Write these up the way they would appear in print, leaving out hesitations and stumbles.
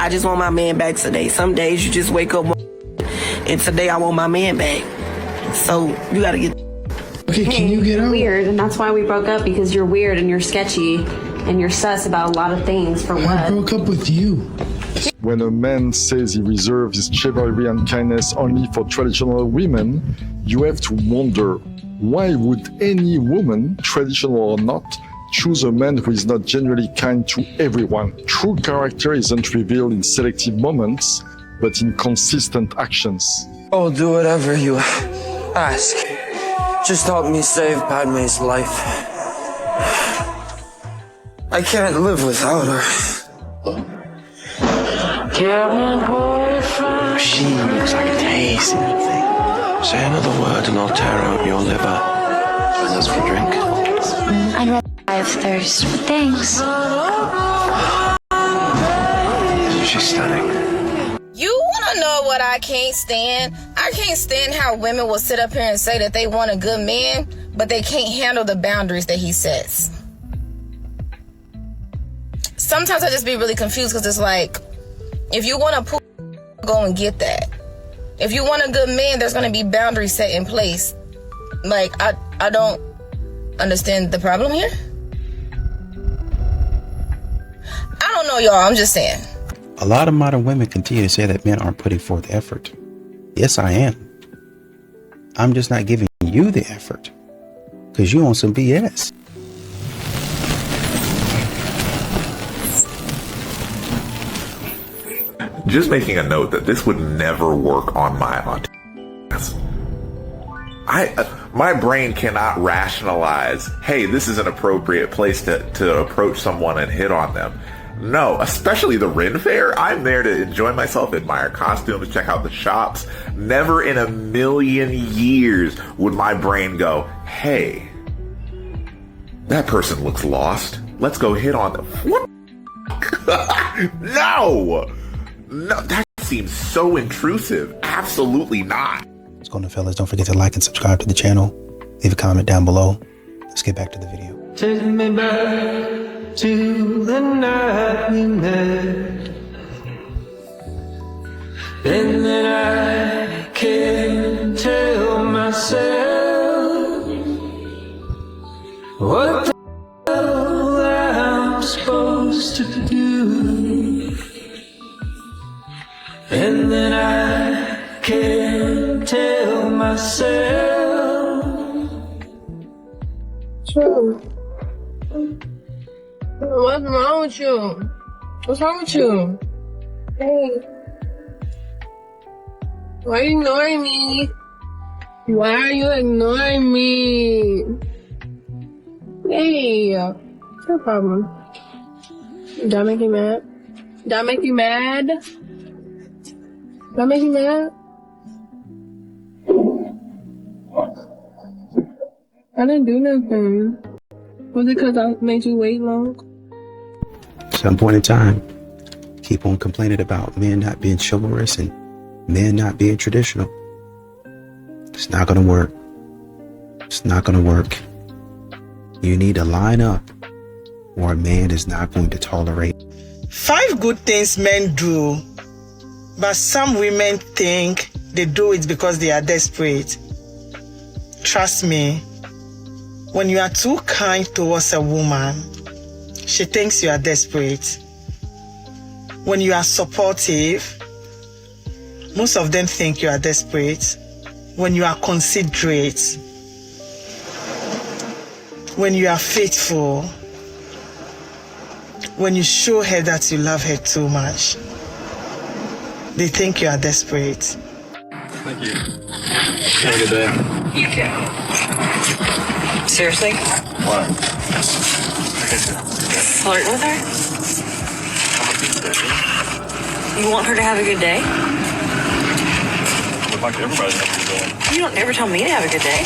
I just want my man back today. Some days you just wake up and today I want my man back. So you gotta get... Okay, can you get out? Weird, and that's why we broke up, because you're weird and you're sketchy and you're sus about a lot of things. For what? I broke up with you. When a man says he reserves his chivalry and kindness only for traditional women, you have to wonder, why would any woman, traditional or not, choose a man who is not genuinely kind to everyone? True character isn't revealed in selective moments, but in consistent actions. I'll do whatever you ask. Just help me save Padme's life. I can't live without her. She looks like a tasty little thing. Say another word and I'll tear out your liver. Join us for a drink. I'd rather die of thirst. Thanks. She's stunning. You want to know what I can't stand? I can't stand how women will sit up here and say that they want a good man, but they can't handle the boundaries that he sets. Sometimes I just be really confused, because it's like, if you want to go and get that. If you want a good man, there's going to be boundaries set in place. Like, I don't understand the problem here. I don't know, y'all. I'm just saying. A lot of modern women continue to say that men aren't putting forth effort. Yes, I am. I'm just not giving you the effort because you on some BS. Just making a note that this would never work on my audition. My brain cannot rationalize, hey, this is an appropriate place to approach someone and hit on them. No, especially the Ren Fair. I'm there to enjoy myself, admire costumes, check out the shops. Never in a million years would my brain go, hey, that person looks lost. Let's go hit on them. What? No, that seems so intrusive. Absolutely not. What's going on, fellas? Don't forget to like and subscribe to the channel. Leave a comment down below. Let's get back to the video. Take me back to the night we met, and then I can't tell myself what the hell I'm supposed to do, and then I can't tell myself. True. What's wrong with you? What's wrong with you? Hey. Why are you ignoring me? Why are you ignoring me? Hey. What's your problem? Did I make you mad? Did I make you mad? Did I make you mad? I didn't do nothing. Was it because I made you wait long? At some point in time, keep on complaining about men not being chivalrous and men not being traditional. It's not going to work. It's not going to work. You need to line up, or a man is not going to tolerate. 5 good things men do, but some women think they do it because they are desperate. Trust me, when you are too kind towards a woman, she thinks you are desperate. When you are supportive, most of them think you are desperate. When you are considerate, when you are faithful, when you show her that you love her too much, they think you are desperate. Thank you. Have a good day. You too. Seriously? What? Flirt with her? You want her to have a good day? I would like everybody to have a good day. You don't ever tell me to have a good day.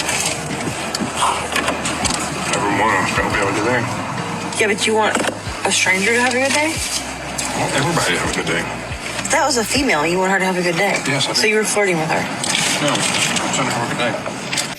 Every morning I'm trying to have a good day. Yeah, but you want a stranger to have a good day? Everybody have a good day. That was a female. You want her to have a good day. Yes, I So you were flirting with her. No, I'm trying to have a good day.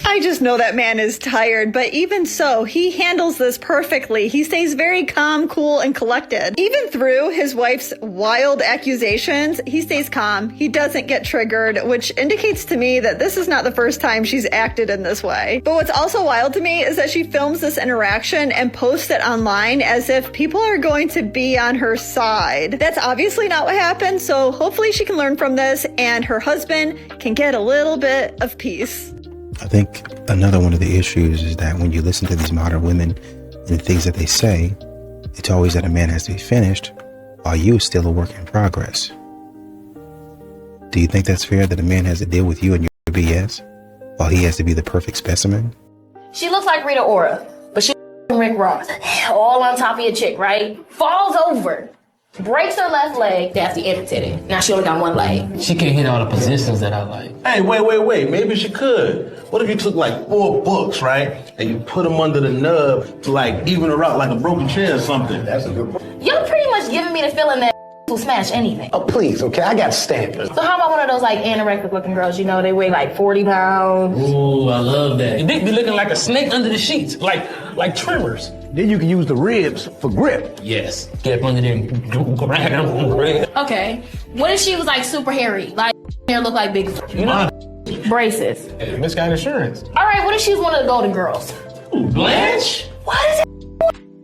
I just know that man is tired, but even so, he handles this perfectly. He stays very calm, cool, and collected. Even through his wife's wild accusations, he stays calm. He doesn't get triggered, which indicates to me that this is not the first time she's acted in this way. But what's also wild to me is that she films this interaction and posts it online as if people are going to be on her side. That's obviously not what happened, so hopefully she can learn from this and her husband can get a little bit of peace. I think another one of the issues is that when you listen to these modern women and the things that they say, it's always that a man has to be finished while you are still a work in progress. Do you think that's fair that a man has to deal with you and your BS while he has to be the perfect specimen? She looks like Rita Ora, but she Rick Ross. All on top of your chick, right? Falls over. Breaks her left leg. They have to amputate it. Now she only got one leg. She can't hit all the positions that I like. Hey, wait. Maybe she could. What if you took like 4 books, right? And you put them under the nub to like even her out like a broken chair or something. That's a good point. You're pretty much giving me the feeling that will smash anything. Oh, please, okay? I got standards. So how about one of those like anorexic looking girls, you know, they weigh like 40 pounds. Ooh, I love that. Your dick be looking like a snake under the sheets, like trimmers. Then you can use the ribs for grip. Yes. Get up under there and grab them. Okay. What if she was like super hairy? Like hair look like Bigfoot. You know? Braces. Hey, Miss got insurance. All right, what if she was one of the Golden Girls? Ooh, Blanche? What is it?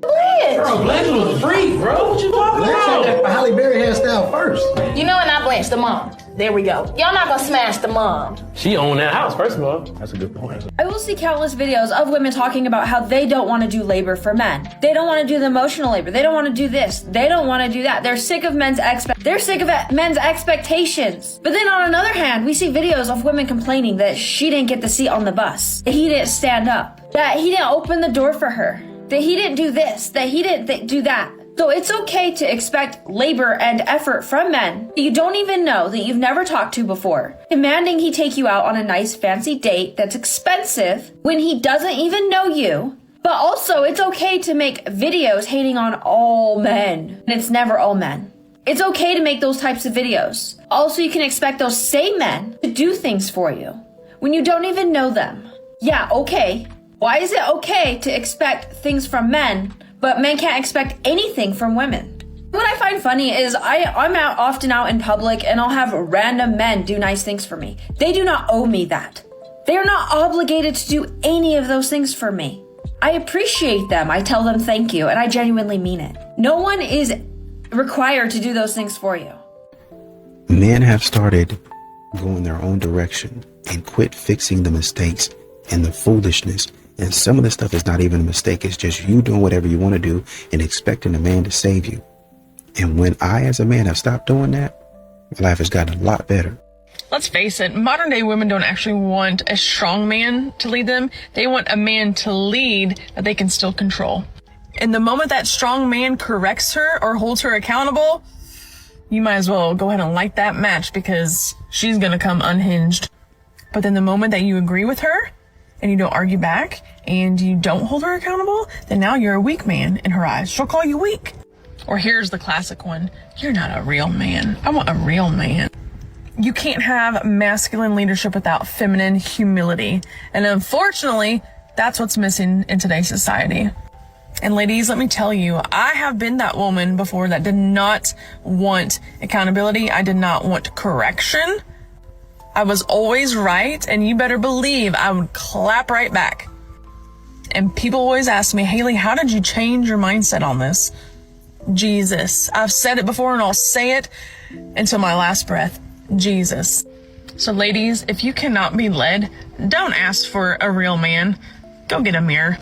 Blanche? Bro, Blanche was a freak, bro. What you talking about? Blanche had that Halle Berry hairstyle first. You know what? Not Blanche, the mom. There we go. Y'all not gonna smash the mom. She owned that house, first of all. That's a good point. I will see countless videos of women talking about how they don't want to do labor for men. They don't want to do the emotional labor. They don't want to do this. They don't want to do that. They're sick of men's expectations. But then on another hand, we see videos of women complaining that she didn't get the seat on the bus, that he didn't stand up, that he didn't open the door for her, that he didn't do this, that he didn't do that. So it's okay to expect labor and effort from men that you don't even know, that you've never talked to before, demanding he take you out on a nice fancy date that's expensive when he doesn't even know you. But also, it's okay to make videos hating on all men, and it's never all men. It's okay to make those types of videos. Also, you can expect those same men to do things for you when you don't even know them. Yeah, okay. Why is it okay to expect things from men, but men can't expect anything from women? What I find funny is I'm often out in public and I'll have random men do nice things for me. They do not owe me that. They are not obligated to do any of those things for me. I appreciate them. I tell them thank you, and I genuinely mean it. No one is required to do those things for you. Men have started going their own direction and quit fixing the mistakes and the foolishness. And some of the stuff is not even a mistake. It's just you doing whatever you want to do and expecting a man to save you. And when I, as a man, have stopped doing that, my life has gotten a lot better. Let's face it, modern day women don't actually want a strong man to lead them. They want a man to lead that they can still control. And the moment that strong man corrects her or holds her accountable, you might as well go ahead and light that match because she's going to come unhinged. But then the moment that you agree with her and you don't argue back and you don't hold her accountable, then now you're a weak man in her eyes. She'll call you weak. Or here's the classic one. You're not a real man. I want a real man. You can't have masculine leadership without feminine humility. And unfortunately, that's what's missing in today's society. And ladies, let me tell you, I have been that woman before that did not want accountability. I did not want correction. I was always right, and you better believe I would clap right back. And people always ask me, Haley, how did you change your mindset on this? Jesus. I've said it before and I'll say it until my last breath. Jesus. So ladies, if you cannot be led, don't ask for a real man. Go get a mirror.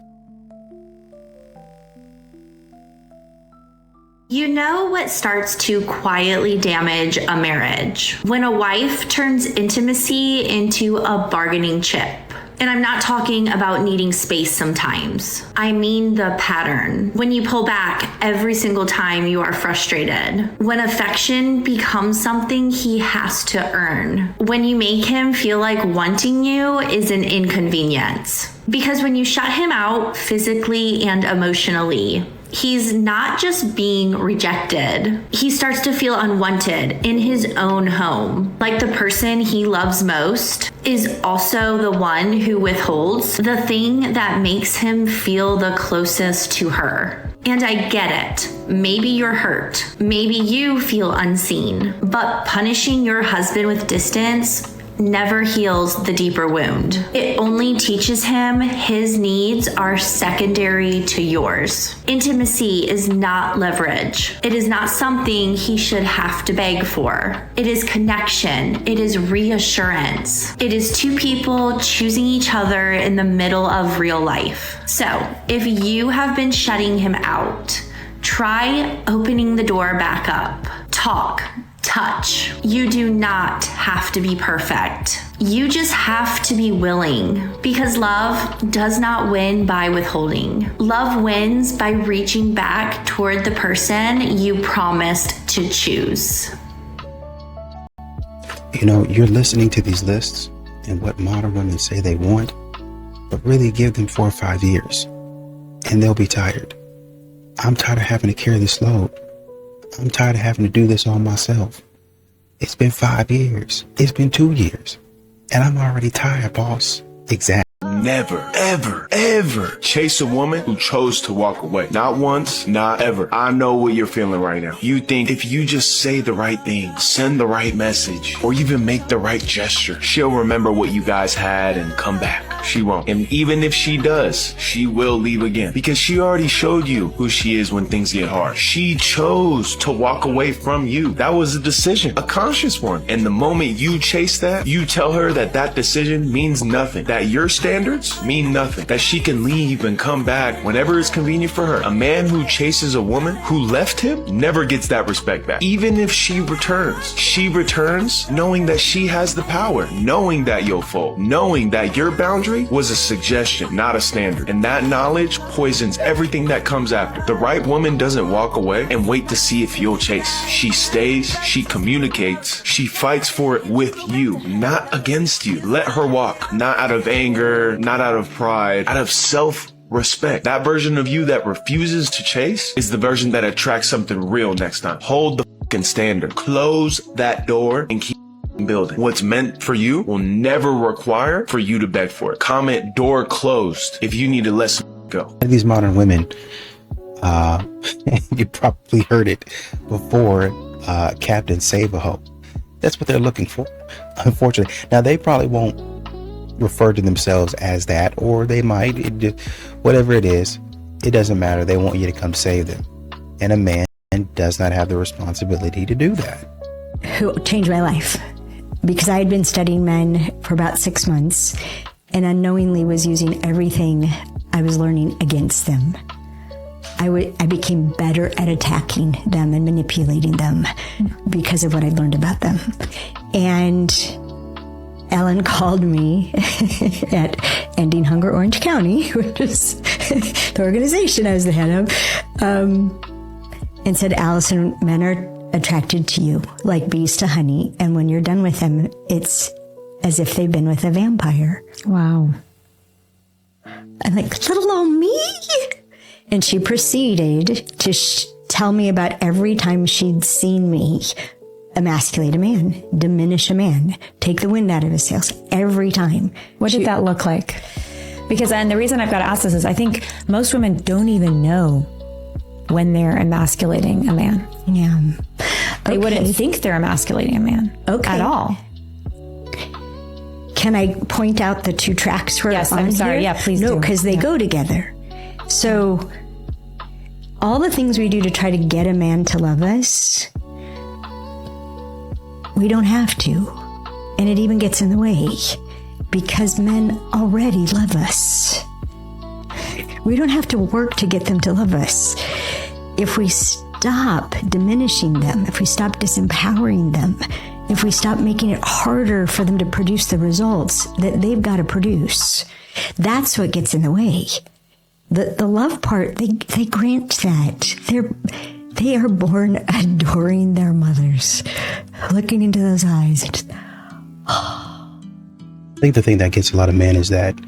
You know what starts to quietly damage a marriage? When a wife turns intimacy into a bargaining chip. And I'm not talking about needing space sometimes. I mean the pattern. When you pull back every single time you are frustrated. When affection becomes something he has to earn. When you make him feel like wanting you is an inconvenience. Because when you shut him out physically and emotionally, He's not just being rejected. He starts to feel unwanted in his own home. Like the person he loves most is also the one who withholds the thing that makes him feel the closest to her. And I get it. Maybe you're hurt. Maybe you feel unseen. But punishing your husband with distance never heals the deeper wound. It only teaches him his needs are secondary to yours. Intimacy is not leverage. It is not something he should have to beg for. It is connection. It is reassurance. It is two people choosing each other in the middle of real life. So, if you have been shutting him out, try opening the door back up. Talk. Touch. You do not have to be perfect. You just have to be willing, because love does not win by withholding. Love wins by reaching back toward the person you promised to choose. You know, you're listening to these lists and what modern women say they want, but really give them 4 or 5 years and they'll be tired. I'm tired of having to carry this load. I'm tired of having to do this all myself. It's been 5 years. It's been 2 years. And I'm already tired, boss. Exactly. Never, ever, ever chase a woman who chose to walk away. Not once, not ever. I know what you're feeling right now. You think if you just say the right thing, send the right message, or even make the right gesture, she'll remember what you guys had and come back. She won't. And even if she does, she will leave again, because she already showed you who she is when things get hard. She chose to walk away from you. That was a decision, a conscious one. And the moment you chase that, you tell her that that decision means nothing, that your standards mean nothing, that she can leave and come back whenever it's convenient for her. A man who chases a woman who left him never gets that respect back. Even if she returns knowing that she has the power, knowing that you'll fold, knowing that your boundary was a suggestion, not a standard. And that knowledge poisons everything that comes after. The right woman doesn't walk away and wait to see if you'll chase. She stays, she communicates, she fights for it with you, not against you. Let her walk, not out of anger, not out of pride, out of self-respect. That version of you that refuses to chase is the version that attracts something real next time. Hold the fucking standard. Close that door and keep building. What's meant for you will never require for you to beg for it. Comment door closed if you need to let some go. These modern women, you probably heard it before, Captain Save-A-Hoe. That's what they're looking for, unfortunately. Now, they probably won't refer to themselves as that, or they might. Whatever it is, it doesn't matter. They want you to come save them. And a man does not have the responsibility to do that. Who changed my life, because I had been studying men for about 6 months and unknowingly was using everything I was learning against them. I became better at attacking them and manipulating them because of what I'd learned about them. And Ellen called me at Ending Hunger Orange County, which is the organization I was the head of, and said, Allison, men are attracted to you like bees to honey, and when you're done with them, it's as if they've been with a vampire. Wow. I'm like, little old me? And she proceeded to tell me about every time she'd seen me emasculate a man, diminish a man, take the wind out of his sails, every time. What did that look like? Because, and the reason I've got to ask this is I think most women don't even know when they're emasculating a man. Yeah. They wouldn't think they're emasculating a man at all. Can I point out the 2 tracks where yes, I'm sorry. Here? Yeah, please no, do. because they go together. So all the things we do to try to get a man to love us, we don't have to. And it even gets in the way because men already love us. We don't have to work to get them to love us. If we stop diminishing them, if we stop disempowering them, if we stop making it harder for them to produce the results that they've got to produce, that's what gets in the way. The love part, they grant that. They are born adoring their mothers, looking into those eyes. And just, I think the thing that gets a lot of men is that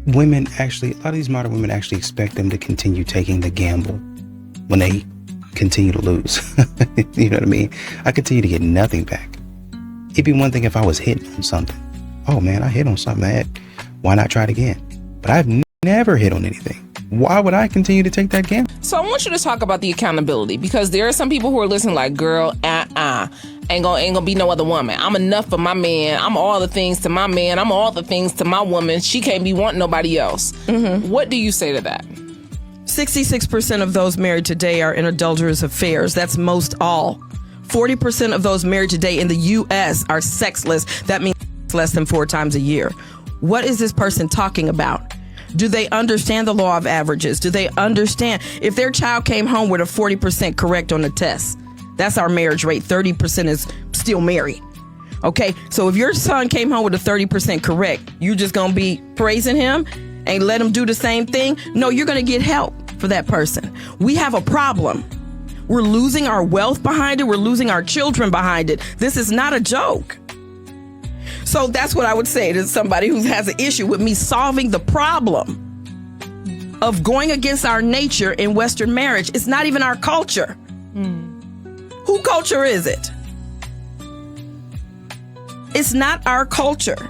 women actually, a lot of these modern women actually expect them to continue taking the gamble when they continue to lose. You know what I mean? I continue to get nothing back. It'd be one thing if I was hitting on something. Oh man, I hit on something. Why not try it again? But I've never hit on anything. Why would I continue to take that gamble? So I want you to talk about the accountability, because there are some people who are listening like, girl, ain't gonna be no other woman. I'm enough for my man. I'm all the things to my man. I'm all the things to my woman. She can't be wanting nobody else. What do you say to that? 66% of those married today are in adulterous affairs. That's most all. 40% of those married today in the U.S. are sexless. That means less than 4 times a year. What is this person talking about? Do they understand the law of averages? Do they understand if their child came home with a 40% correct on the test? That's our marriage rate. 30% is still married. Okay, so if your son came home with a 30% correct, you just gonna be praising him and let him do the same thing? No, you're gonna get help for that person. We have a problem. We're losing our wealth behind it. We're losing our children behind it. This is not a joke. So that's what I would say to somebody who has an issue with me solving the problem of going against our nature in Western marriage. It's not even our culture. Who culture is it? It's not our culture.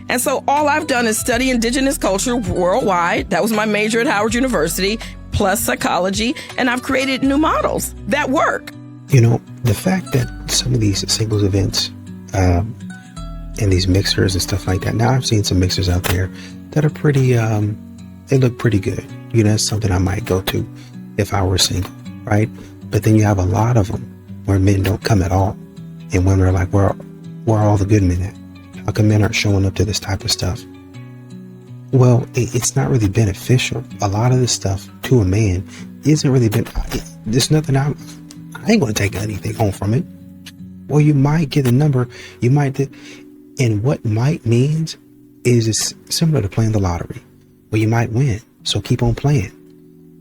And so all I've done is study indigenous culture worldwide. That was my major at Howard University, plus psychology. And I've created new models that work. You know, the fact that some of these singles events and these mixers and stuff like that. Now I've seen some mixers out there that are pretty, they look pretty good. You know, that's something I might go to if I were single, right? But then you have a lot of them where men don't come at all. And women are like, where are all the good men at? How come men aren't showing up to this type of stuff? Well, it's not really beneficial. A lot of this stuff to a man isn't really there's nothing I ain't going to take anything home from it. Well, you might get a number, you might, and what might means is similar to playing the lottery. Well, you might win, so keep on playing.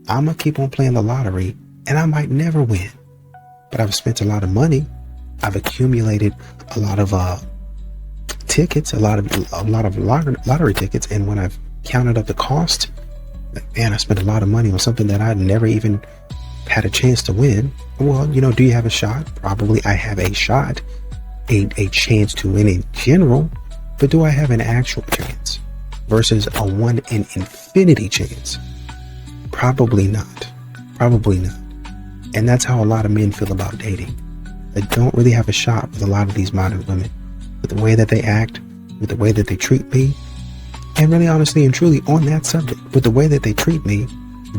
I'm going to keep on playing the lottery, and I might never win. But I've spent a lot of money. I've accumulated a lot of tickets, a lot of lottery tickets, and when I've counted up the cost, man, I spent a lot of money on something that I'd never even had a chance to win. Well, you know, do you have a shot? Probably I have a shot, a chance to win in general, but do I have an actual chance versus a 1 in infinity chance? Probably not. Probably not. And that's how a lot of men feel about dating. They don't really have a shot with a lot of these modern women, with the way that they act, with the way that they treat me, and really honestly and truly on that subject, with the way that they treat me,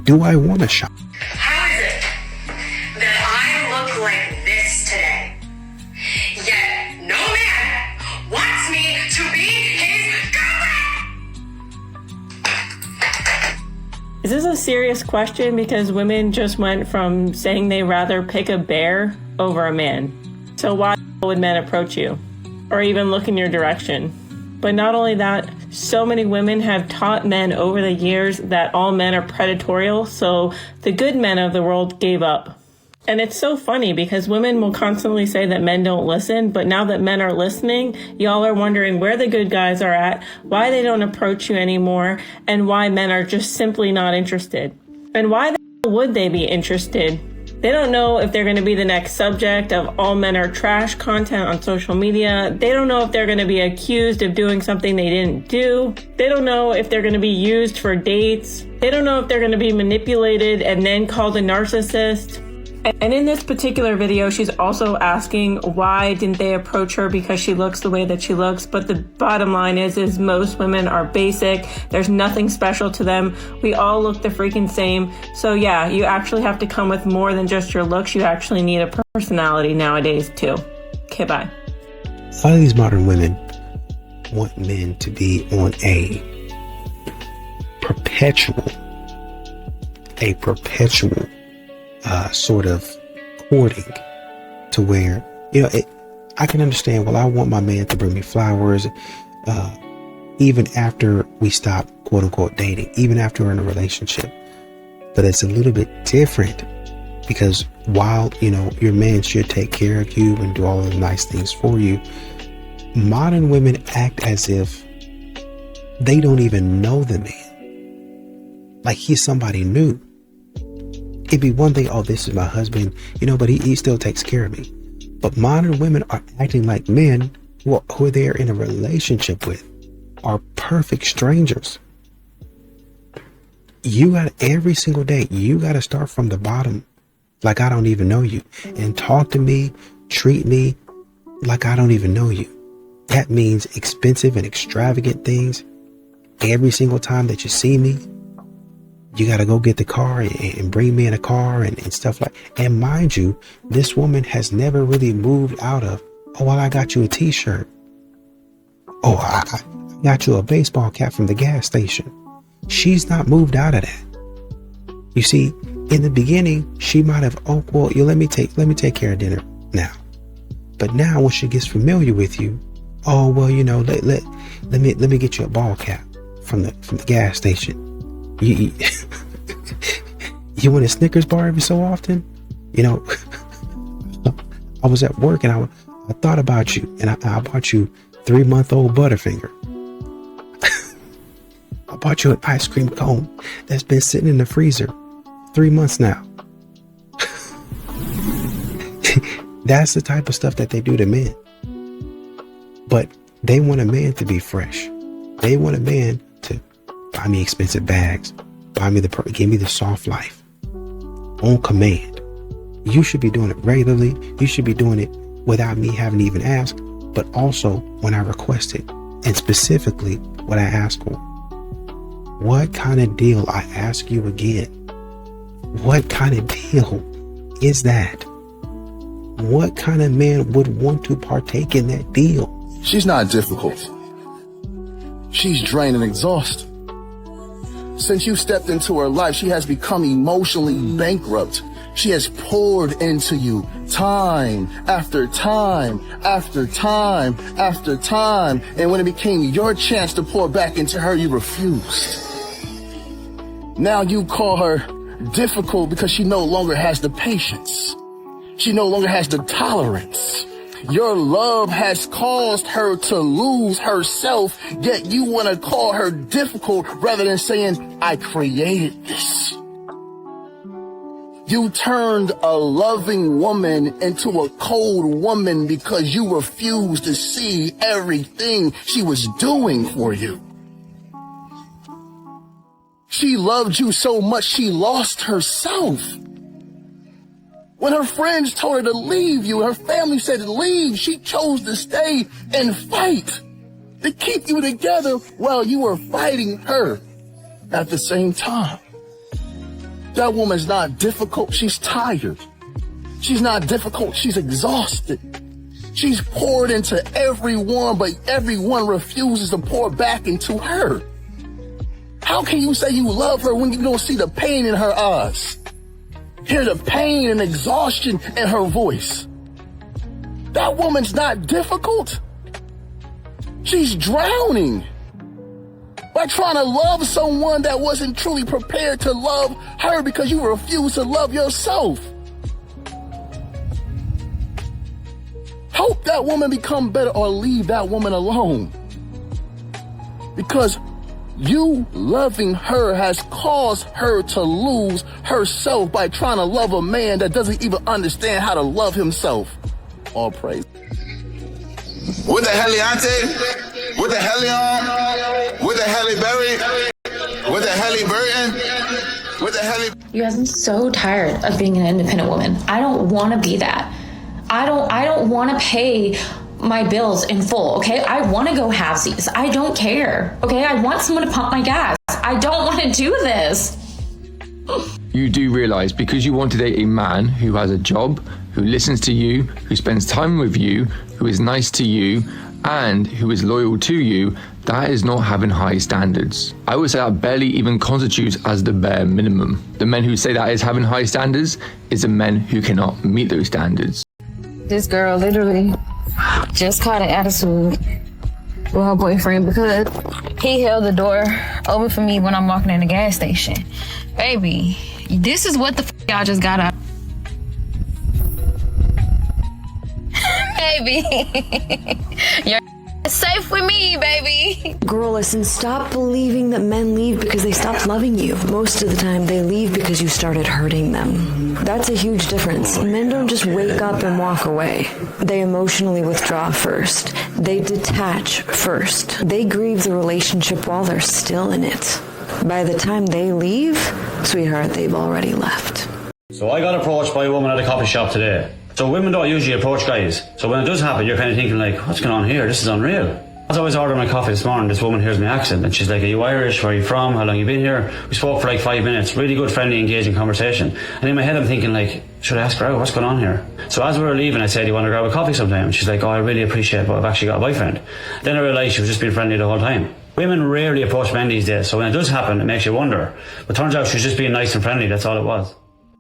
do I want a shot? How is it that I look like this today, yet no man wants me to be his girlfriend? Is this a serious question? Because women just went from saying they rather pick a bear over a man. So why would men approach you or even look in your direction? But not only that, so many women have taught men over the years that all men are predatorial, so the good men of the world gave up. And it's so funny because women will constantly say that men don't listen, but now that men are listening, y'all are wondering where the good guys are at, why they don't approach you anymore, and why men are just simply not interested. And why the hell would they be interested? They don't know if they're going to be the next subject of all men are trash content on social media. They don't know if they're going to be accused of doing something they didn't do. They don't know if they're going to be used for dates. They don't know if they're going to be manipulated and then called a narcissist. And in this particular video, she's also asking why didn't they approach her because she looks the way that she looks. But the bottom line is most women are basic. There's nothing special to them. We all look the freaking same. So yeah, you actually have to come with more than just your looks. You actually need a personality nowadays too. Okay, bye. A lot of these modern women want men to be on a perpetual sort of courting, to where, you know, I can understand, well, I want my man to bring me flowers, even after we stop, quote unquote, dating, even after we're in a relationship. But it's a little bit different because while, you know, your man should take care of you and do all of the nice things for you, modern women act as if they don't even know the man. like he's somebody new. It'd be one thing, oh, this is my husband, but he still takes care of me. But modern women are acting like men who they're in a relationship with are perfect strangers. You got every single day, you got to start from the bottom, like I don't even know you, and talk to me, treat me like I don't even know you. That means expensive and extravagant things. Every single time that you see me, you got to go get the car and bring me in a car and stuff like. And mind you, this woman has never really moved out of, oh, well, I got you a t-shirt. Oh, I got you a baseball cap from the gas station. She's not moved out of that. You see, in the beginning, she might have, oh, well, let me take care of dinner now. But now when she gets familiar with you, oh, well, let me get you a ball cap from the gas station. You want a Snickers bar every so often? I was at work and I thought about you, and I bought you 3-month-old Butterfinger. I bought you an ice cream cone that's been sitting in the freezer 3 months now. That's the type of stuff that they do to men. But they want a man to be fresh. They want a man to buy me expensive bags, give me the soft life on command. You should be doing it regularly. You should be doing it without me having to even ask, but also when I request it, and specifically what I ask for. What kind of deal, I ask you again, what kind of deal is that? What kind of man would want to partake in that deal? She's not difficult. She's drained and exhausted. Since you stepped into her life, she has become emotionally bankrupt. She has poured into you time after time after time after time. And when it became your chance to pour back into her, you refused. Now you call her difficult because she no longer has the patience. She no longer has the tolerance. Your love has caused her to lose herself, yet you want to call her difficult rather than saying, I created this. You turned a loving woman into a cold woman because you refused to see everything she was doing for you. She loved you so much she lost herself. When her friends told her to leave you, her family said to leave, she chose to stay and fight to keep you together while you were fighting her at the same time. That woman's not difficult, she's tired. She's not difficult, she's exhausted. She's poured into everyone, but everyone refuses to pour back into her. How can you say you love her when you don't see the pain in her eyes? Hear the pain and exhaustion in her voice. That woman's not difficult. She's drowning by trying to love someone that wasn't truly prepared to love her because you refuse to love yourself. Help that woman become better or leave that woman alone. Because you loving her has caused her to lose herself by trying to love a man that doesn't even understand how to love himself. All praise. With the Heliante, with the Helion, with the Halle Berry, with the Halle Burton, with the Halle. You guys, I'm so tired of being an independent woman. I don't want to be that. I don't want to pay my bills in full, okay? I want to go halvesies. I don't care, okay? I want someone to pump my gas. I don't want to do this. You do realize because you want to date a man who has a job, who listens to you, who spends time with you, who is nice to you, and who is loyal to you, that is not having high standards. I would say that barely even constitutes as the bare minimum. The men who say that is having high standards is the men who cannot meet those standards. This girl literally just caught an attitude with her boyfriend because he held the door open for me when I'm walking in the gas station. Baby, this is what the y'all just got up. Baby, your It's safe with me, baby. Girl, listen, stop believing that men leave because they stopped loving you. Most of the time, they leave because you started hurting them. That's a huge difference. Men don't just wake up and walk away. They emotionally withdraw first. They detach first. They grieve the relationship while they're still in it. By the time they leave, sweetheart, they've already left. So I got approached by a woman at a coffee shop today. So women don't usually approach guys. So when it does happen, you're kind of thinking like, what's going on here? This is unreal. As I was ordering my coffee this morning, this woman hears my accent and she's like, are you Irish? Where are you from? How long you been here? We spoke for like 5 minutes. Really good, friendly, engaging conversation. And in my head I'm thinking like, should I ask her out? What's going on here? So as we were leaving, I said, you want to grab a coffee sometime? And she's like, oh, I really appreciate it, but I've actually got a boyfriend. Then I realised she was just being friendly the whole time. Women rarely approach men these days, so when it does happen, it makes you wonder. But turns out she was just being nice and friendly, that's all it was.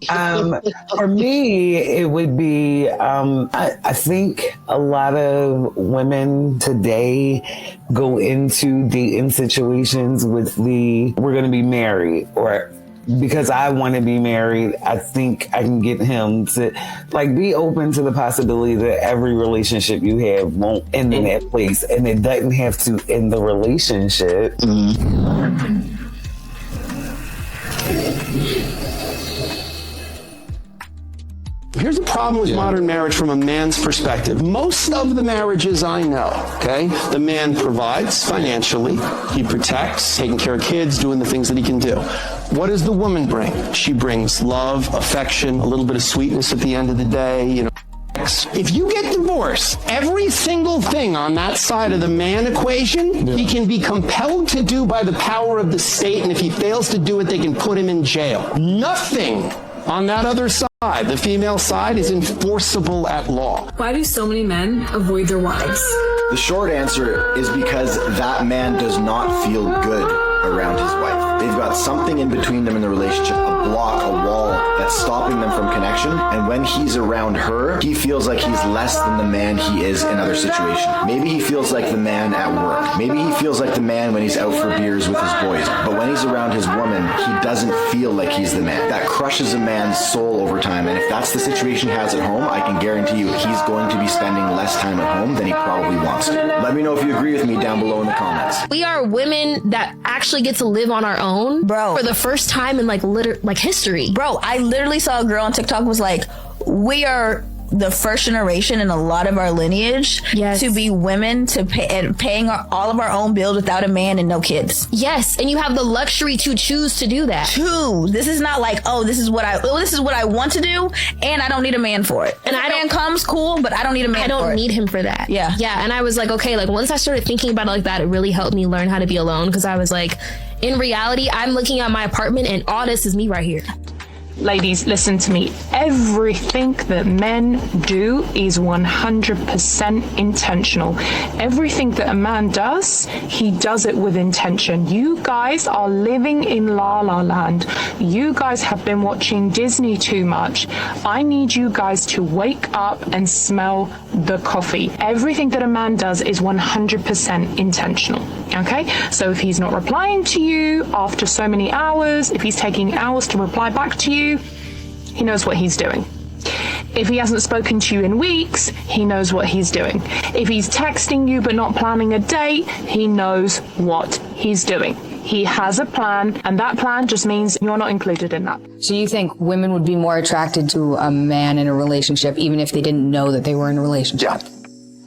For me, it would be, I think a lot of women today go into dating situations with we're going to be married, or because I want to be married, I think I can get him to be open to the possibility that every relationship you have won't end in that place, and it doesn't have to end the relationship. Here's the problem with modern marriage from a man's perspective. Most of the marriages I know, okay, the man provides financially, he protects, taking care of kids, doing the things that he can do. What does the woman bring? She brings love, affection, a little bit of sweetness at the end of the day, you know. If you get divorced, every single thing on that side of the man equation, he can be compelled to do by the power of the state, and if he fails to do it, they can put him in jail. Nothing on that other side, the female side, is enforceable at law. Why do so many men avoid their wives? The short answer is because that man does not feel good around his wife. They've got something in between them in the relationship, a block, a wall that's stopping them from connection. And when he's around her, he feels like he's less than the man he is in other situations. Maybe he feels like the man at work. Maybe he feels like the man when he's out for beers with his boys. But when he's around his woman, he doesn't feel like he's the man. That crushes a man's soul over time. And if that's the situation he has at home, I can guarantee you he's going to be spending less time at home than he probably wants to. Let me know if you agree with me down below in the comments. We are women that actually get to live on our own, bro, for the first time in history. Bro, I literally saw a girl on TikTok was like, we are the first generation in a lot of our lineage to be women paying all of our own bills without a man and no kids. Yes, and you have the luxury to choose to do that. This is not like, this is what I want to do, and I don't need a man for it. And man comes, cool, but I don't need a man for it. I don't need him for that. Yeah. Yeah, and I was like, okay, once I started thinking about it like that, it really helped me learn how to be alone, because I was like, in reality, I'm looking at my apartment and all this is me right here. Ladies, listen to me. Everything that men do is 100% intentional. Everything that a man does, he does it with intention. You guys are living in La La Land. You guys have been watching Disney too much. I need you guys to wake up and smell the coffee. Everything that a man does is 100% intentional. Okay? So if he's not replying to you after so many hours, if he's taking hours to reply back to you, he knows what he's doing. If he hasn't spoken to you in weeks, he knows what he's doing. If he's texting you but not planning a date, he knows what he's doing. He has a plan, and that plan just means you're not included in that. So you think women would be more attracted to a man in a relationship even if they didn't know that they were in a relationship? Yeah.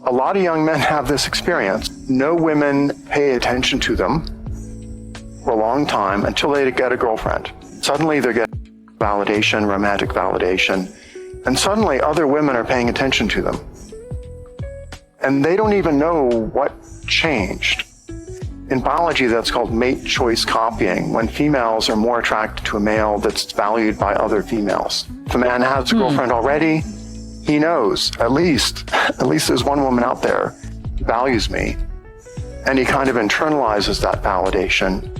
A lot of young men have this experience. No women pay attention to them for a long time until they get a girlfriend. Suddenly they're getting validation, romantic validation, and suddenly other women are paying attention to them. And they don't even know what changed. In biology, that's called mate choice copying, when females are more attracted to a male that's valued by other females. If a man has a girlfriend already, he knows, at least there's one woman out there who values me, and he kind of internalizes that validation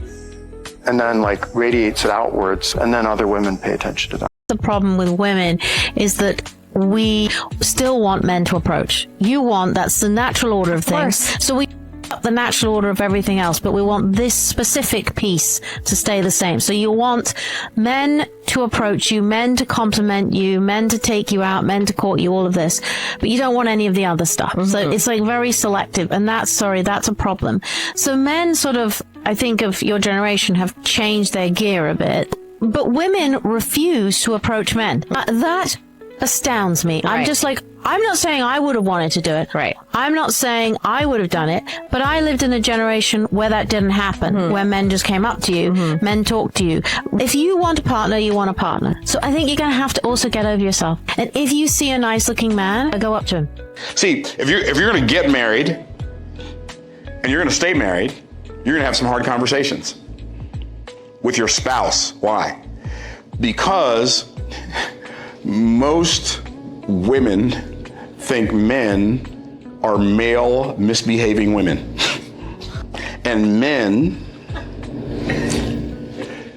and then radiates it outwards, and then other women pay attention to that. The problem with women is that we still want men to approach. You want, that's the natural order of things. So we the natural order of everything else, but we want this specific piece to stay the same. So you want men to approach you, men to compliment you, men to take you out, men to court you, all of this, but you don't want any of the other stuff. So it's like very selective, and that's a problem. So men sort of, I think of your generation, have changed their gear a bit, but women refuse to approach men. That astounds me. Right. I'm just like, I'm not saying I would have wanted to do it. Right. I'm not saying I would have done it, but I lived in a generation where that didn't happen, where men just came up to you, men talked to you. If you want a partner, you want a partner. So I think you're going to have to also get over yourself. And if you see a nice looking man, go up to him. See, if you're going to get married and you're going to stay married, you're going to have some hard conversations with your spouse. Why? Because most women think men are male misbehaving women. And men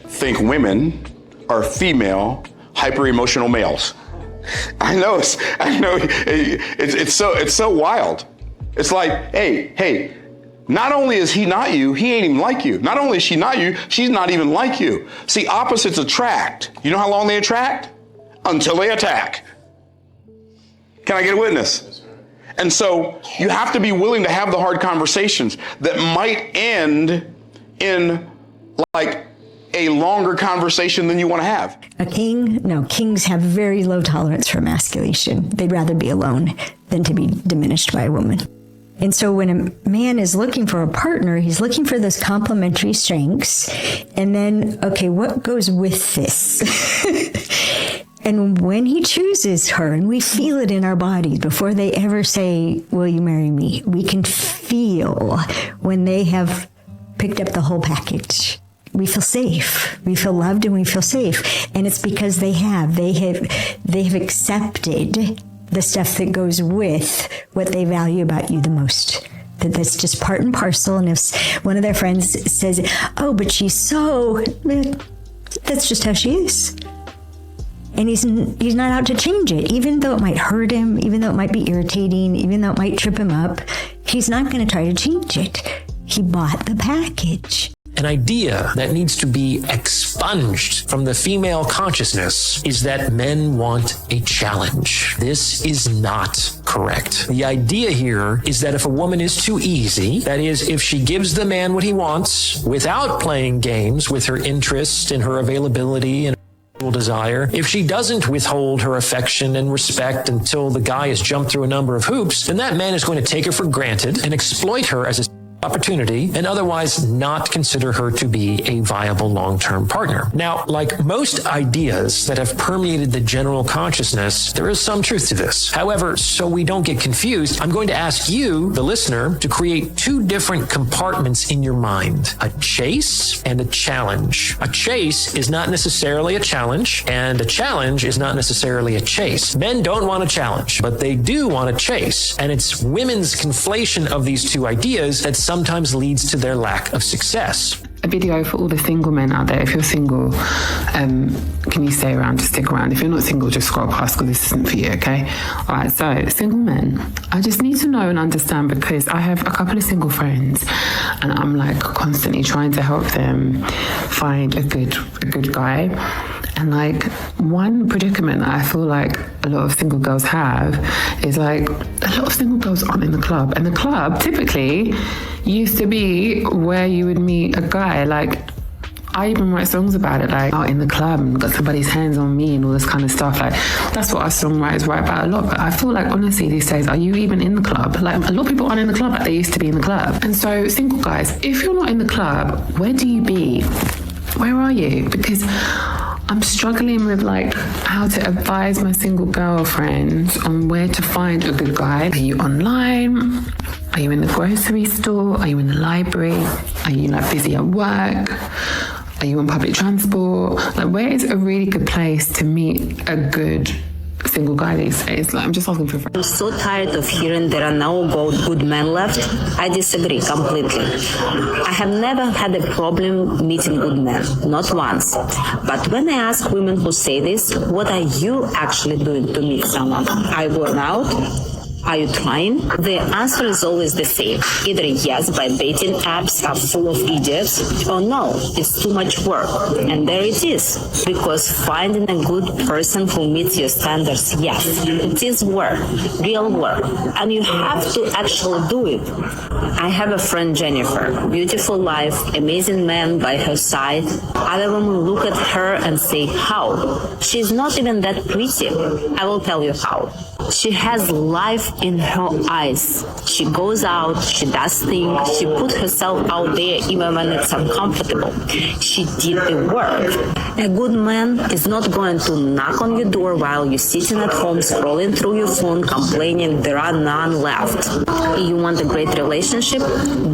think women are female hyper-emotional males. I know it's so wild. It's like, hey, not only is he not you, he ain't even like you. Not only is she not you, she's not even like you. See, opposites attract. You know how long they attract? Until they attack. Can I get a witness? And so you have to be willing to have the hard conversations that might end in like a longer conversation than you want to have. A king? No, kings have very low tolerance for emasculation. They'd rather be alone than to be diminished by a woman. And so when a man is looking for a partner, he's looking for those complementary strengths. And then, okay, what goes with this? And when he chooses her, and we feel it in our bodies before they ever say, will you marry me? We can feel when they have picked up the whole package. We feel safe. We feel loved and we feel safe. And it's because they have accepted the stuff that goes with what they value about you the most. That's just part and parcel. And if one of their friends says, oh, but she's so, that's just how she is. And he's not out to change it, even though it might hurt him, even though it might be irritating, even though it might trip him up. He's not going to try to change it. He bought the package. An idea that needs to be expunged from the female consciousness is that men want a challenge. This is not correct. The idea here is that if a woman is too easy, that is, if she gives the man what he wants without playing games with her interest and her availability and desire, if she doesn't withhold her affection and respect until the guy has jumped through a number of hoops, then that man is going to take her for granted and exploit her as a opportunity and otherwise not consider her to be a viable long-term partner. Now, like most ideas that have permeated the general consciousness, there is some truth to this. However, so we don't get confused, I'm going to ask you, the listener, to create two different compartments in your mind: a chase and a challenge. A chase is not necessarily a challenge, and a challenge is not necessarily a chase. Men don't want a challenge, but they do want a chase, and it's women's conflation of these two ideas that sometimes leads to their lack of success. A video for all the single men out there. If you're single, can you stay around? Just stick around. If you're not single, just scroll past because this isn't for you, okay? All right, so single men, I just need to know and understand, because I have a couple of single friends and I'm like constantly trying to help them find a good guy. And like one predicament that I feel like a lot of single girls have is like a lot of single girls aren't in the club. And the club typically used to be where you would meet a guy. Like I even write songs about it, like out in the club and got somebody's hands on me and all this kind of stuff. Like that's what us songwriters write about a lot. But I feel like honestly these days, are you even in the club? Like a lot of people aren't in the club like they used to be in the club. And so single guys, if you're not in the club, where do you be? Where are you? Because I'm struggling with like how to advise my single girlfriends on where to find a good guy. Are you online? Are you in the grocery store? Are you in the library? Are you like busy at work? Are you on public transport? Like where is a really good place to meet a good single guy these days? Like, I'm just asking for friends. I'm so tired of hearing there are no good men left. I disagree completely. I have never had a problem meeting good men, not once. But when I ask women who say this, what are you actually doing to meet someone? Are you going out? Are you trying? The answer is always the same. Either yes, by dating apps are full of idiots, or no, it's too much work. And there it is. Because finding a good person who meets your standards, yes, it is work, real work. And you have to actually do it. I have a friend, Jennifer, beautiful life, amazing man by her side. Other women look at her and say, how? She's not even that pretty. I will tell you how. She has life in her eyes. She goes out, she does things, she puts herself out there even when it's uncomfortable. She did the work. A good man is not going to knock on your door while you're sitting at home scrolling through your phone complaining there are none left. You want a great relationship?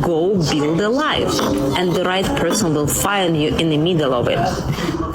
Go build a life. And the right person will find you in the middle of it.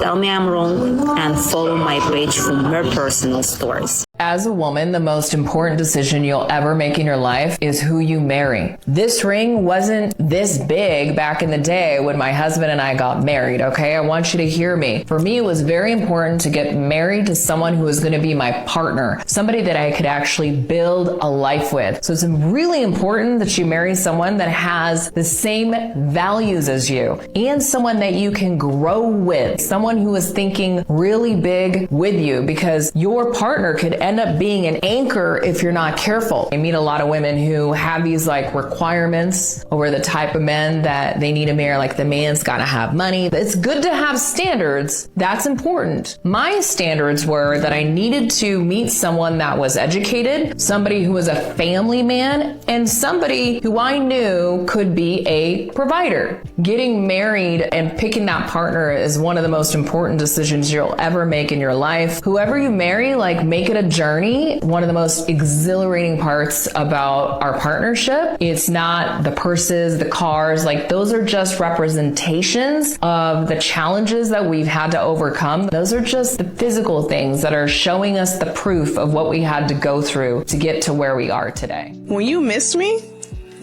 Tell me I'm wrong and follow my page for more personal stories. As a woman, the most important decision you'll ever make in your life is who you marry. This ring wasn't this big back in the day when my husband and I got married, okay? I want you to hear me. For me, it was very important to get married to someone who was going to be my partner, somebody that I could actually build a life with. So it's really important that you marry someone that has the same values as you and someone that you can grow with, someone who is thinking really big with you, because your partner could end up being an anchor if you're not careful. I meet a lot of women who have these like requirements over the type of men that they need to marry, like the man's gotta have money. It's good to have standards. That's important. My standards were that I needed to meet someone that was educated, somebody who was a family man, and somebody who I knew could be a provider. Getting married and picking that partner is one of the most important decisions you'll ever make in your life. Whoever you marry, like, make it a journey. One of the most exhilarating parts about our partnership, it's not the purses, the cars, like those are just representations of the challenges that we've had to overcome. Those are just the physical things that are showing us the proof of what we had to go through to get to where we are today. When you missed me,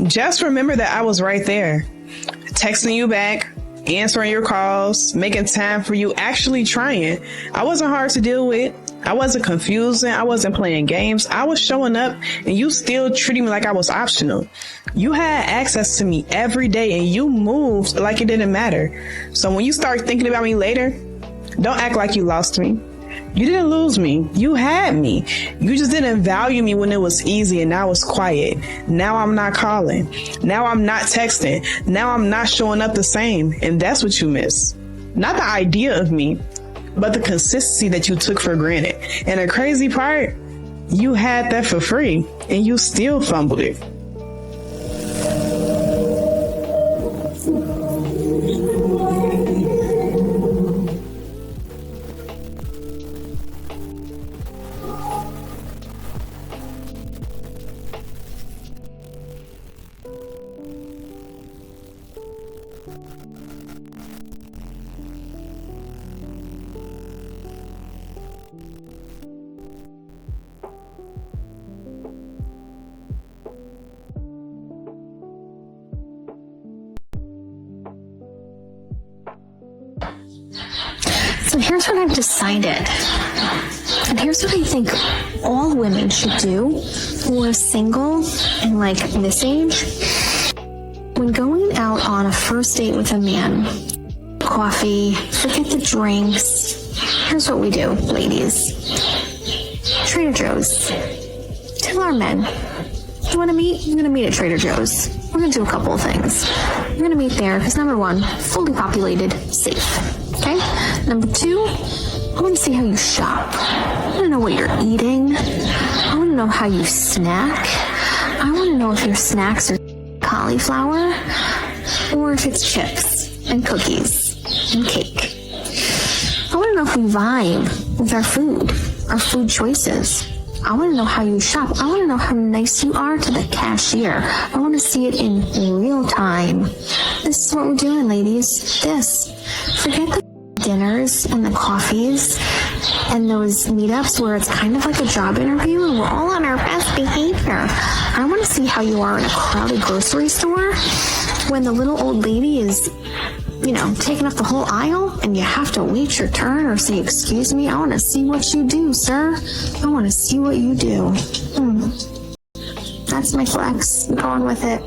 just remember that I was right there, texting you back, answering your calls, making time for you, actually trying. I wasn't hard to deal with. I wasn't confusing. I wasn't playing games. I was showing up and you still treating me like I was optional. You had access to me every day and you moved like it didn't matter. So when you start thinking about me later, don't act like you lost me. You didn't lose me. You had me. You just didn't value me when it was easy and now it's quiet. Now I'm not calling. Now I'm not texting. Now I'm not showing up the same. And that's what you miss. Not the idea of me, but the consistency that you took for granted. And the crazy part, you had that for free and you still fumbled it. So here's what I've decided. And here's what I think all women should do who are single and like this age. When going out on a first date with a man, coffee, forget the drinks. Here's what we do, ladies. Trader Joe's. Tell our men, you want to meet? You're going to meet at Trader Joe's. We're going to do a couple of things. You're going to meet there because number one, fully populated, safe. Okay? Number two, I want to see how you shop. I want to know what you're eating. I want to know how you snack. I want to know if your snacks are cauliflower or if it's chips and cookies and cake. I want to know if we vibe with our food choices. I want to know how you shop. I want to know how nice you are to the cashier. I want to see it in real time. This is what we're doing, ladies. This. Forget the dinners and the coffees and those meetups where it's kind of like a job interview and we're all on our best behavior. I want to see how you are in a crowded grocery store when the little old lady is, taking up the whole aisle and you have to wait your turn or say, excuse me, I want to see what you do, sir. I want to see what you do. that's my flex. I'm going with it.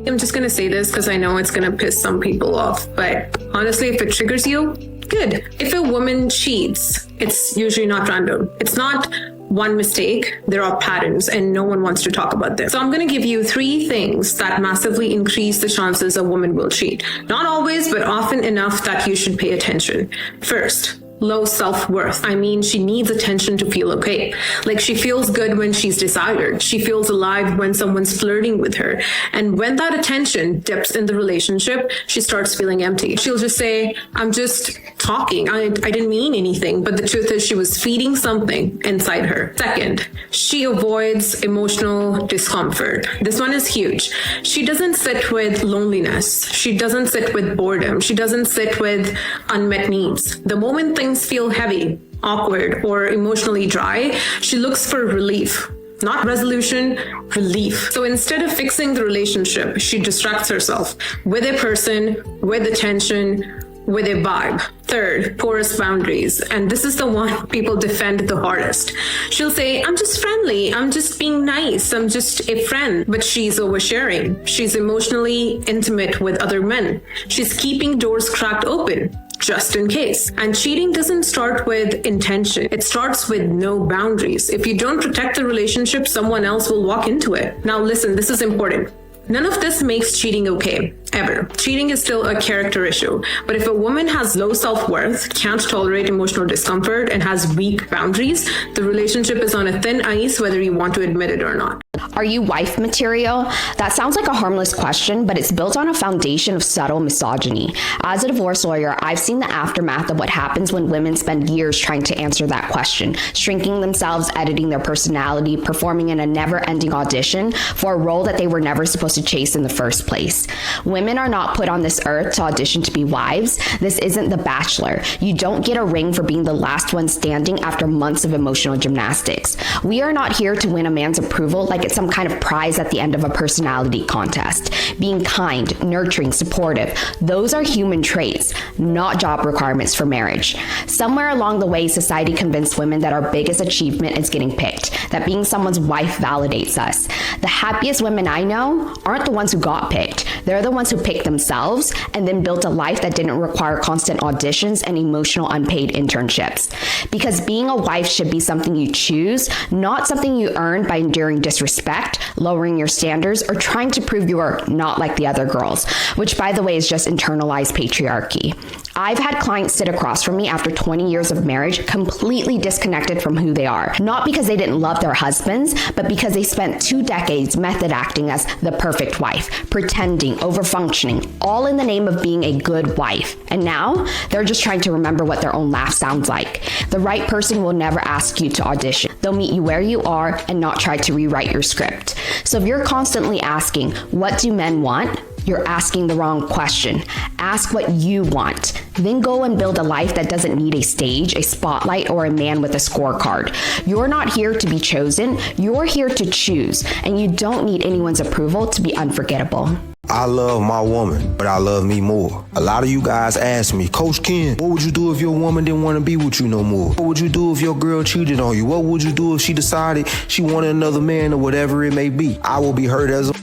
I'm just going to say this because I know it's going to piss some people off, but honestly, if it triggers you, good. If a woman cheats, it's usually not random. It's not one mistake. There are patterns and no one wants to talk about this. So I'm going to give you 3 things that massively increase the chances a woman will cheat. Not always, but often enough that you should pay attention. First, low self-worth. I mean, she needs attention to feel okay. Like, she feels good when she's desired. She feels alive when someone's flirting with her. And when that attention dips in the relationship, she starts feeling empty. She'll just say, I'm just talking. I didn't mean anything. But the truth is she was feeding something inside her. Second, she avoids emotional discomfort. This one is huge. She doesn't sit with loneliness. She doesn't sit with boredom. She doesn't sit with unmet needs. The moment things feel heavy, awkward, or emotionally dry, she looks for relief. Not resolution, relief. So instead of fixing the relationship, she distracts herself with a person, with attention, with a vibe. Third, porous boundaries. And this is the one people defend the hardest. She'll say, I'm just friendly. I'm just being nice. I'm just a friend. But she's oversharing. She's emotionally intimate with other men. She's keeping doors cracked open, just in case. And cheating doesn't start with intention. It starts with no boundaries. If you don't protect the relationship, someone else will walk into it. Now listen, this is important. None of this makes cheating okay, ever. Cheating is still a character issue. But if a woman has low self-worth, can't tolerate emotional discomfort, and has weak boundaries, the relationship is on a thin ice, whether you want to admit it or not. Are you wife material? That sounds like a harmless question, but it's built on a foundation of subtle misogyny. As a divorce lawyer, I've seen the aftermath of what happens when women spend years trying to answer that question, shrinking themselves, editing their personality, performing in a never-ending audition for a role that they were never supposed to chase in the first place. Women are not put on this earth to audition to be wives. This isn't The Bachelor. You don't get a ring for being the last one standing after months of emotional gymnastics. We are not here to win a man's approval like it's some kind of prize at the end of a personality contest. Being kind, nurturing, supportive, those are human traits, not job requirements for marriage. Somewhere along the way, society convinced women that our biggest achievement is getting picked, that being someone's wife validates us. The happiest women I know aren't the ones who got picked. They're the ones who picked themselves and then built a life that didn't require constant auditions and emotional unpaid internships. Because being a wife should be something you choose, not something you earn by enduring disrespect, lowering your standards, or trying to prove you are not like the other girls, which, by the way, is just internalized patriarchy. I've had clients sit across from me after 20 years of marriage completely disconnected from who they are, not because they didn't love their husbands, but because they spent 2 decades method acting as the perfect wife, pretending, overfunctioning, all in the name of being a good wife. And now they're just trying to remember what their own laugh sounds like. The right person will never ask you to audition. They'll meet you where you are and not try to rewrite your script. So if you're constantly asking, what do men want? You're asking the wrong question. Ask what you want. Then go and build a life that doesn't need a stage, a spotlight, or a man with a scorecard. You're not here to be chosen. You're here to choose. And you don't need anyone's approval to be unforgettable. I love my woman, but I love me more. A lot of you guys ask me, Coach Ken, what would you do if your woman didn't want to be with you no more? What would you do if your girl cheated on you? What would you do if she decided she wanted another man or whatever it may be? I will be hurt as a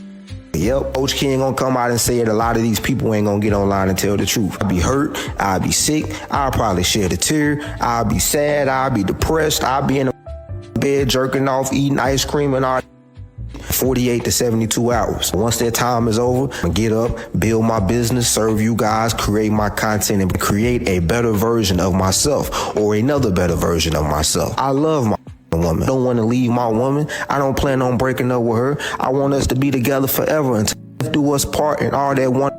Yep, Coach Ken gonna come out and say it. A lot of these people ain't gonna get online and tell the truth. I'll be hurt, I'll be sick, I'll probably shed a tear, I'll be sad, I'll be depressed, I'll be in the bed jerking off, eating ice cream and all 48 to 72 hours. Once that time is over, I'm gonna get up, build my business, serve you guys, create my content, and create a better version of myself or another better version of myself. I love my woman. I don't want to leave my woman. I don't plan on breaking up with her. I want us to be together forever until death do us part and all that one.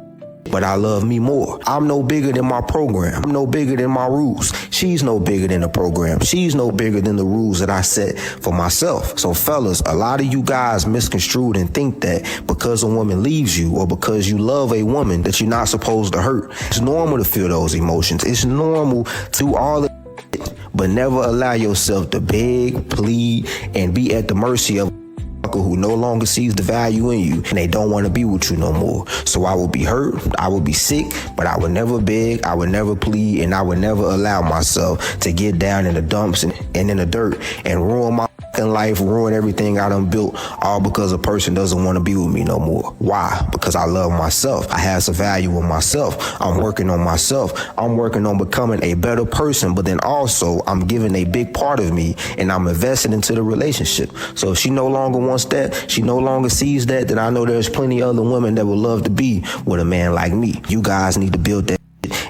But I love me more. I'm no bigger than my program. I'm no bigger than my rules. She's no bigger than the program. She's no bigger than the rules that I set for myself. So fellas, a lot of you guys misconstrued and think that because a woman leaves you or because you love a woman that you're not supposed to hurt. It's normal to feel those emotions. It's normal to do all the but never allow yourself to beg, plead, and be at the mercy of who no longer sees the value in you and they don't want to be with you no more. So I will be hurt, I will be sick, but I would never beg, I would never plead, and I would never allow myself to get down in the dumps and in the dirt and ruin my in life, ruin everything I done built, all because a person doesn't want to be with me no more. Why? Because I love myself. I have some value in myself. I'm working on myself. I'm working on becoming a better person, but then also I'm giving a big part of me and I'm invested into the relationship. So if she no longer wants that, she no longer sees that, then I know there's plenty of other women that would love to be with a man like me. You guys need to build that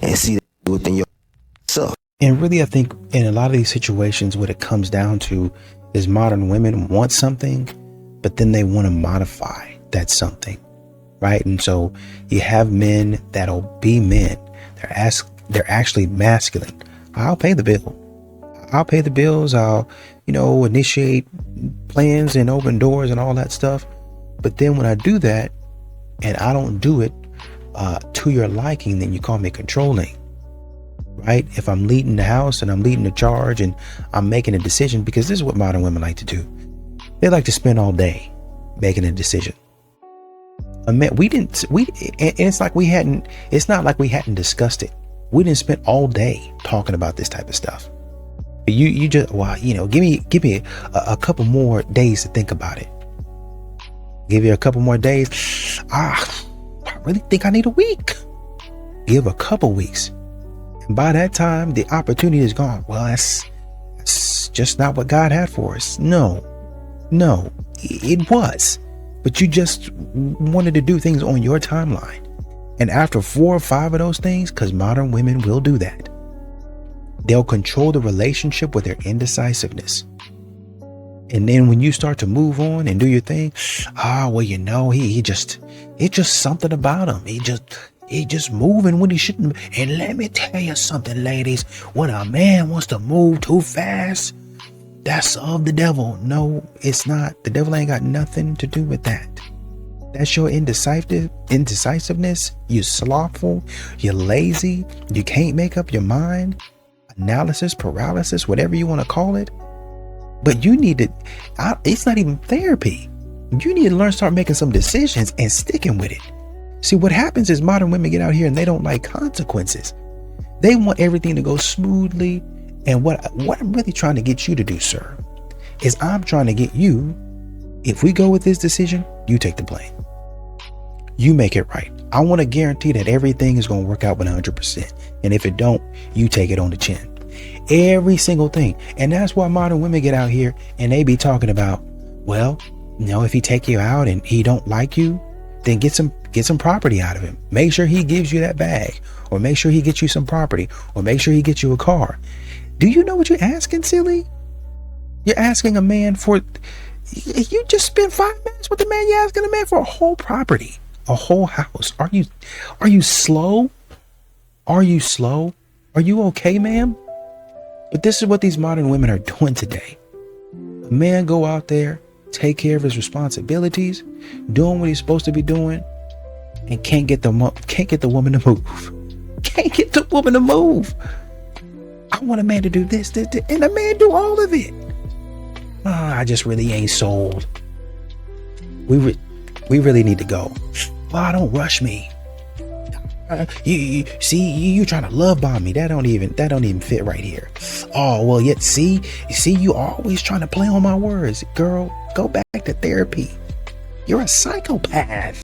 and see that within yourself. And really, I think in a lot of these situations, what it comes down to is modern women want something, but then they want to modify that something, right? And so you have men that'll be men. They're actually masculine. I'll pay the bill. I'll pay the bills. I'll, initiate plans and open doors and all that stuff. But then when I do that and I don't do it to your liking, then you call me controlling. Right? If I'm leading the house and I'm leading the charge and I'm making a decision, because this is what modern women like to do. They like to spend all day making a decision. And it's not like we hadn't discussed it. We didn't spend all day talking about this type of stuff. You just, give me a couple more days to think about it. Give you a couple more days. I really think I need a week. Give a couple weeks. And by that time, the opportunity is gone. Well, that's just not what God had for us. No, it was. But you just wanted to do things on your timeline. And after 4 or 5 of those things, because modern women will do that, they'll control the relationship with their indecisiveness. And then when you start to move on and do your thing, it's just something about him. He just moving when he shouldn't. And let me tell you something, ladies, when a man wants to move too fast, that's of the devil. No, it's not. The devil ain't got nothing to do with that. That's your indecisiveness. You're slothful. You're lazy. You can't make up your mind. Analysis, paralysis, whatever you want to call it. But you need to, it's not even therapy. You need to start making some decisions and sticking with it. See, what happens is modern women get out here and they don't like consequences. They want everything to go smoothly. And what I'm really trying to get you to do, sir, is I'm trying to get you, if we go with this decision, you take the blame. You make it right. I want to guarantee that everything is going to work out 100%. And if it don't, you take it on the chin. Every single thing. And that's why modern women get out here and they be talking about, well, if he take you out and he don't like you, then get some property out of him. Make sure he gives you that bag, or make sure he gets you some property, or make sure he gets you a car. Do you know what you're asking, silly? You're asking a man for, you just spent 5 minutes with the man. You're asking a man for a whole property, a whole house. Are you slow? Are you slow? Are you okay, ma'am? But this is what these modern women are doing today. A man go out there, take care of his responsibilities, doing what he's supposed to be doing, and can't get the woman to move. Can't get the woman to move. I want a man to do this, and a man do all of it. I just really ain't sold. We really need to go. Well, don't rush me. You trying to love bomb me. That don't even fit right here. Oh, well, yet see, you always trying to play on my words. Girl, go back to therapy. You're a psychopath.